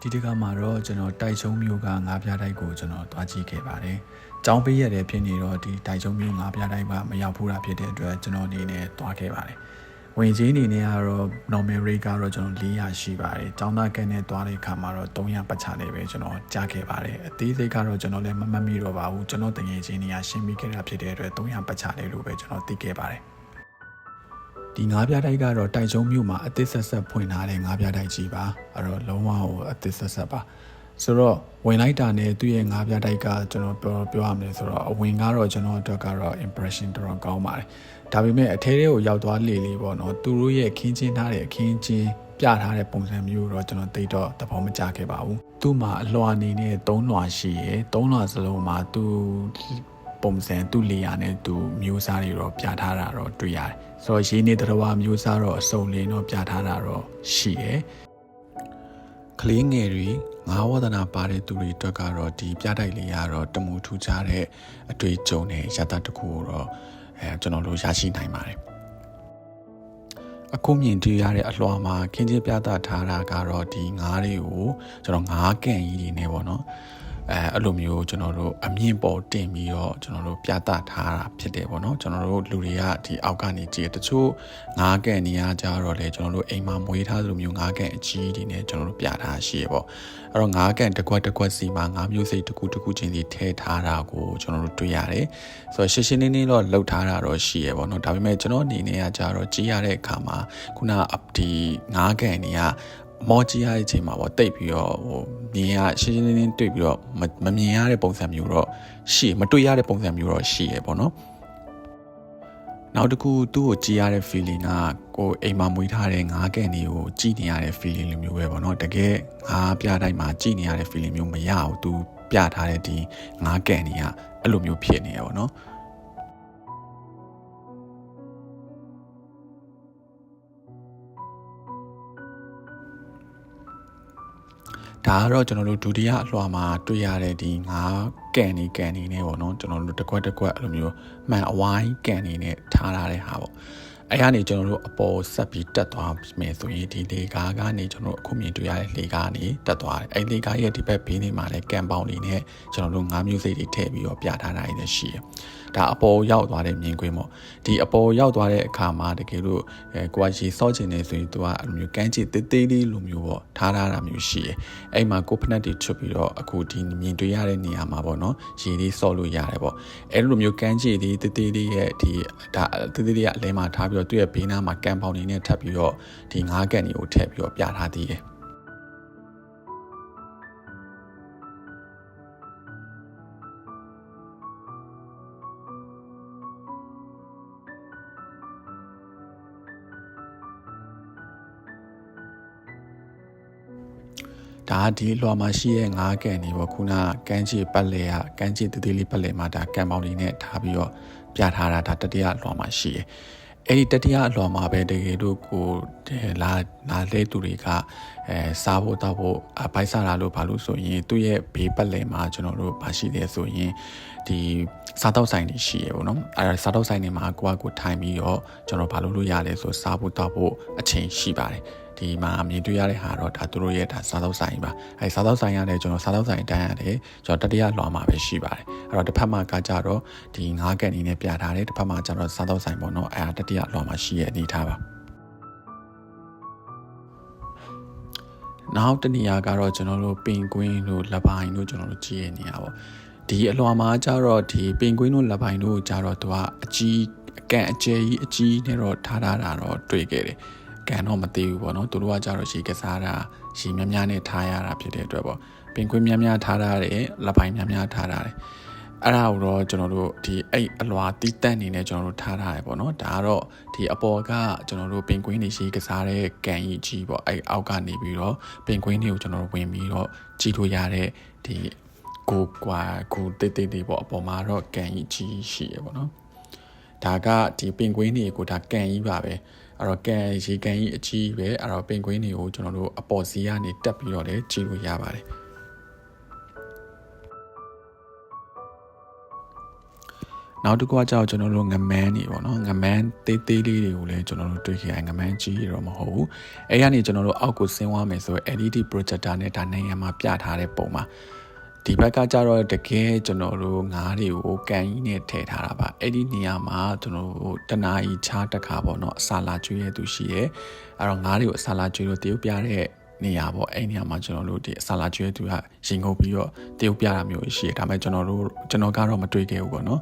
ဒီတကမှာတော့ကျွန်တော်တိုက်ချုံမျိုးကငါးပြားတိုက်ကိုကျွန်တော်တွားကြည့်ခဲ့ပါတယ်။ကျောင်းပေးရတဲ့ဖြစ်နေတော့ဒီတိုက်ချုံမျိုးငါးပြားတိုက်ကမရောက်ဘူးတာဖြစ်တဲ့အတွက်ကျွန်တော်အနေနဲ့တွားခဲ့ပါတယ်။ဝင်ကြီးအနေနဲ့ကတော့ normal rate ကတော့ကျွန်တော်400ရှိပါတယ်။ကျောင်းသားကန်းနဲ့တွားတဲ့အခါမှာတော့300ပတ်ချလေးပဲကျွန်တော်ကြားခဲ့ပါတယ်။အသေးစိတ်ကတော့ကျွန်တော်လည်းမမှတ်မိတော့ပါဘူး။ကျွန်တော်တကယ်ချင်းနေရရှင်းပြီးခဲ့တာဖြစ်တဲ့အတွက်300ပတ်ချလေးလို့ပဲကျွန်တော်သိခဲ့ပါတယ်။ဒီငါးပြားတိုက်ကတော့တိုက်ချုံမြို့မှာအသစ်ဆက်ဆက်ဖွင့်ထားတဲ့ငါးပြားတိုက်ကြီးပါအဲ့တော့လုံးဝကိုအသစ်ဆက်ဆက်ပါဆိုတော့ဝင်လိုက်တာနဲ့သူ့ရဲ့ငါးပြားတိုက်ကကျွန်တော်ပြောရမယ်ဆိုတော့အဝင်ကတော့ကျွန်တော်အတွက်ကတော့ impression တော်တော်ကောင်းပါတယ်ဒါပေမဲ့အထဲထဲကိုရောက်သွားလေပေါ့နော်သူတို့ရဲ့ခင်းချင်းထားတဲ့အခင်းချင်းပြထားတဲ့ပုံစံမျိုးတော့ကျွန်တော်သိတော့သဘောမကျခဲ့ပါဘူးသူ့မှာအလွှာအနေနဲ့3လွှာရှိရယ်3လွှာစလုံးမှာသူပုံစံသူ့လေယာနဲ့သူမျိုးစားတွေတော့ပြထားတာတော့တွေ့ရတယ်ဆိုတော့ရင်းနေတရဝမျိုးစားတော့အစုံလင်းတော့ပြထားတာတော့ရှိရယ်ကလေးငယ်တွေငါးဝဒနာပါတဲ့သူတွေအတွက်ကတော့ဒီပြတိုက်လေးကတော့တမူထူးခြားတဲ့အတွေ့အကြုံနဲ့ရတတစ်ခုကိုတော့ကျွန်တော်တို့ရရှိနိုင်ပါတယ်အခုမြင်တွေ့ရတဲ့အလွှာမှာခင်းချင်းပြသထားတာကတော့ဒီငါးတွေကိုကျွန်တော်ငါးကန်ကြီးတွေနဲ့ပေါ့နော်အဲ့လိုမျိုးကျွန်တော်တို့အမြင့်ပေါ်တင်ပြီးတော့ကျွန်တော်တို့ပြသထားတာဖြစ်တယ်ပေါ့နော်ကျွန်တော်တို့လူတွေကဒီအောက်ကနေကြည့်တချို့ငါးကန်နေရကြတော့လေကျွန်တော်တို့အိမ်မှာမွေးထားသလိုမျိုးငါးကန်အကြီးတွေနဲ့ကျွန်တော်တို့ပြထားရှိရပေါ့အဲ့တော့ငါးကန်တစ်ကွက်စီမှာငါးမျိုးစိတ်တစ်ခုချင်းစီထည့်ထားတာကိုကျွန်တော်တို့တွေ့ရတယ်ဆိုတော့ရှင်းရှင်းလင်းလင်းတော့လှုပ်ထားတာတော့ရှိရပေါ့နော်ဒါပေမဲ့ကျွန်တော်အနေနဲ့ကကြတော့ကြည့်ရတဲ့အခါမှာခုနဒီငါးကန်တွေကမော်ကြီးရတဲ့အချိန်မှာပေါ့တိတ်ပြီးတော့မြင်ရရှင်းရှင်းလင်းလင်းတွေ့ပြီးတော့မမြင်ရတဲ့ပုံစံမျိုးတော့ရှိမတွေ့ရတဲ့ပုံစံမျိုးတော့ရှိရပေါ့နော်နောက်တစ်ခုသူ့ကိုကြည့်ရတဲ့ feeling ကကိုအိမ်မှာမွေးထားတဲ့ငါးကန်တွေကိုကြည့်နေရတဲ့ feeling လိုမျိုးပဲပေါ့နော်တကယ်ငါးပြတိုင်းမှာကြည့်နေရတဲ့ feeling မျိုးမရဘူးသူပြထားတဲ့ဒီငါးကန်တွေကအဲ့လိုမျိုးဖြစ်နေရပေါ့နော်ဒါကတော့ကျွန်တော်တို့ဒုတိယအလွှာမှာတွေ့ရတဲ့ဒီငါးကန်နေနဲ့ပေါ့နော်ကျွန်တော်တို့တစ်ခွက်အဲ့လိုမျိုးမှန်အဝိုင်းကန်နေနဲ့ထားထားတဲ့ဟာပေါ့အဲ့ကနေကျွန်တော်တို့အပေါ်ဆက်ပြီးတက်သွားမယ်ဆိုရင်ဒီလေကားကနေကျွန်တော်တို့အခုမြင်တွေ့ရတဲ့လေကားကနေတက်သွားတယ်အဲ့လေကားရဲ့ဒီဘက်ဘေးနေမှာလည်းကန်ပေါင်းနေနဲ့ကျွန်တော်တို့ငါးမျိုးစိတ်တွေထည့်ပြီးတော့ပြထားတာလည်းရှိတယ်ဒါအပေါ်ရောက်သွားတဲ့မြင်ကွင်းပေါ့ဒီအပေါ်ရောက်သွားတဲ့အခါမှာတကယ်လို့ကိုကရေစော့ချင်နေဆိုရင်သူကအဲ့လိုမျိုးကန်းချစ်တေးသေးလေးလိုမျိုးပေါ့ထားတာမျိုးရှိတယ်အဲ့မှာကိုဖနက်တွေချွတ်ပြီးတော့အခုဒီမြင်တွေ့ရတဲ့နေရာမှာပေါ့နော်ရေလေးစော့လို့ရတယ်ပေါ့အဲ့လိုမျိုးကန်းချစ်သေးသေးရဲ့ဒီဒါသေးသေးလေးကအလဲမှာထားပြီးတော့သူ့ရဲ့ဘေးနားမှာကန်ပေါင်နေနဲ့ထပ်ပြီးတော့ဒီငါးကန်တွေကိုထည့်ပြီးတော့ပြထားသေးတယ်ဒါဒီလွှာမှာရှိရဲ့ငါးကန်တွေပေါ့ခုနကန်းချီပတ်လဲကကန်းချီတသေးလေးပတ်လဲမှာဒါကန်ပေါင်တွေနဲ့ထားပြီးတော့ပြထားတာဒါတတိယလွှာမှာရှိရဲ့အဲ့ဒီတတိယအလွှာမှာပဲတကယ်လို့ကိုလာလဲသူတွေကစားဖို့တောက်ဖို့ဘိုက်စားလာလို့ဘာလို့ဆိုရင်သူ့ရဲ့ဘေးပတ်လဲမှာကျွန်တော်တို့ရှိတယ်ဆိုရင်ဒီစားတောက်ဆိုင်တွေရှိရပေါ့နော်အဲစားတောက်ဆိုင်တွေမှာကိုထိုင်ပြီးတော့ကျွန်တော်ဘာလို့ရလဲဆိုစားဖို့တောက်ဖို့အချိန်ရှိပါတယ်ဒီမှာမြင်တွေ့ရတဲ့ဟာတော့ဒါသူတို့ရဲ့ဒါစားတောက်ဆိုင်ပါအဲစားတောက်ဆိုင်ရတယ်ကျွန်တော်စားတောက်ဆိုင်တန်းရတယ်ကျွန်တော်တတိယလွှာမှာပဲရှိပါတယ်အဲ့တော့တစ်ဖက်မှာကကြတော့ဒီငါးကန်နေနဲ့ပြထားတယ်တစ်ဖက်မှာကျတော့စားတောက်ဆိုင်ပေါ့နော်အဲတတိယလွှာမှာရှိရဲ့အနေထားပါနောက်တနေရာကတော့ကျွန်တော်တို့ပင်ကွင်းတို့လက်ပိုင်တို့ကျွန်တော်တို့ကြည့်ရနေရပါဒီအလွှာမှာကျတော့ဒီပင်ကွင်းတို့လက်ပိုင်တို့ကျတော့သူကအကြီးအကန်အကျယ်ကြီးအကြီးနဲ့တော့ထားတာတော့တွေ့ခဲ့တယ်ကန်တော့မသိဘူးပေါ့နော်သူတို့ကကြတော့ရေကစားတာရေများနဲ့ထားရတာဖြစ်တဲ့အတွက်ပေါ့ပင်ကွင်းများထားရတယ်လက်ပိုင်များထားရတယ်အဲ့ဒါကိုတော့ကျွန်တော်တို့ဒီအဲ့အလွှာတီးတက်နေနဲ့ကျွန်တော်တို့ထားထားရပေါ့နော်ဒါကတော့ဒီအပေါ်ကကျွန်တော်တို့ပင်ကွင်းတွေရေကစားတဲ့ကန်ကြီးပေါ့အဲ့အောက်ကနေပြီးတော့ပင်ကွင်းတွေကိုကျွန်တော်တို့ဝင်ပြီးတော့ကြည့်လို့ရတဲ့ဒီကိုတိတ်တွေပေါ့အပေါ်မှာတော့ကန်ကြီးရှိရပေါ့နော်ဒါကဒီပင်ကွင်းတွေကိုဒါကန်ကြီးပါပဲအဲ့တော့ရေကန်ကြီးအကြီးပဲအဲ့တော့ပင်ကွင်းတွေကိုကျွန်တော်တို့အပေါ်စီးကနေတက်ပြီးတော့လည်းကြည့်လို့ရပါတယ် နောက်တစ်ခုကကြောက်ကျွန်တော်တို့ငမန်းနေပေါ့နော်ငမန်းသေးသေးလေးတွေကိုလည်းကျွန်တော်တို့တွေ့ခဲ့ရငမန်းကြီးတော့မဟုတ်ဘူးအဲ့ရနေကျွန်တော်တို့အောက်ကိုဆင်းသွားမယ်ဆို LED projector နဲ့ဒါနိုင်ငံမှာပြထားတဲ့ပုံမှာဒီဘက်ကကြတော့တကယ်ကျွန်တော်တို့ငါးတွေကိုကန်ကြီးနဲ့ထည့်ထားတာပါအဲ့ဒီနေရာမှာကျွန်တော်တို့တနာရီချားတစ်ခါပေါ့နော်အစာလာကျွေးရသူရှိတယ်အဲ့တော့ငါးတွေကိုအစာလာကျွေးလို့တရုပ်ပြတဲ့နေရာပေါ့အဲ့နေရာမှာကျွန်တော်တို့ဒီအစာလာကျွေးသူကရင်ငုပ်ပြီးတော့တရုပ်ပြတာမျိုးရှိတယ်ဒါပေမဲ့ကျွန်တော်ကတော့မတွေ့ခဲ့ဘူးပေါ့နော်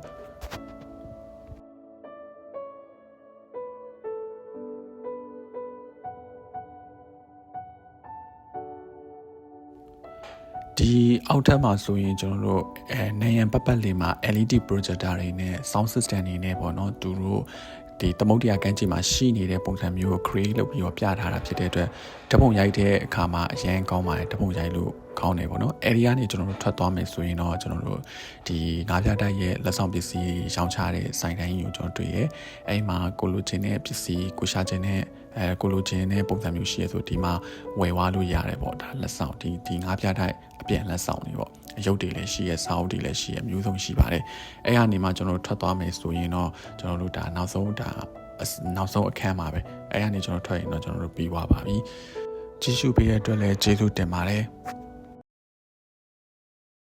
ဒီအောက်ထပ်မှာဆိုရင်ကျွန်တော်တို့နေရန်ပတ်ပတ်လေးမှာ LED projector တွေနဲ့ sound system တွေနဲ့ပေါ့နော်သူတို့ဒီသမုဒ္ဒရာကမ်းခြေမှာရှိနေတဲ့ပုံစံမျိုးကို create လုပ်ပြီးတော့ပြထားတာဖြစ်တဲ့အတွက်ဓပုံရိုက်တဲ့အခါမှာအရင်ကောင်းပါတယ်ဓပုံရိုက်လို့ကောင်းတယ်ပေါ့နော်အဲဒီကနေကျွန်တော်တို့ထွက်သွားမယ်ဆိုရင်တော့ကျွန်တော်တို့ဒီငါးပြတိုက်ရဲ့လက်ဆောင်ပစ္စည်းရောင်းချတဲ့ဆိုင်တိုင်းကိုကျွန်တော်တွေ့ရဲအဲဒီမှာကိုလိုချင်တဲ့ပစ္စည်းကိုရှာချင်တဲ့ကိုလိုချင်တဲ့ပုံစံမျိုးရှိရဆိုဒီမှာဝယ်ဝါလို့ရတယ်ပေါ့ဒါလက်ဆောင်ဒီငါးပြတိုက်အပြန်လက်ဆောင်တွေပေါ့ရုပ်တွေလည်းရှိရစာအုပ်တွေလည်းရှိရမျိုးစုံရှိပါတယ်အဲ့ဟာနေမှာကျွန်တော်တို့ထွက်သွားမယ်ဆိုရင်တော့ကျွန်တော်တို့ဒါနောက်ဆုံးအခန်းမှာပဲအဲ့ဟာနေကျွန်တော်ထွက်ရင်တော့ကျွန်တော်တို့ပြီးသွားပါပြီကြည့်ရှုပေးတဲ့အတွက်လည်းကျေးဇူးတင်ပါတယ်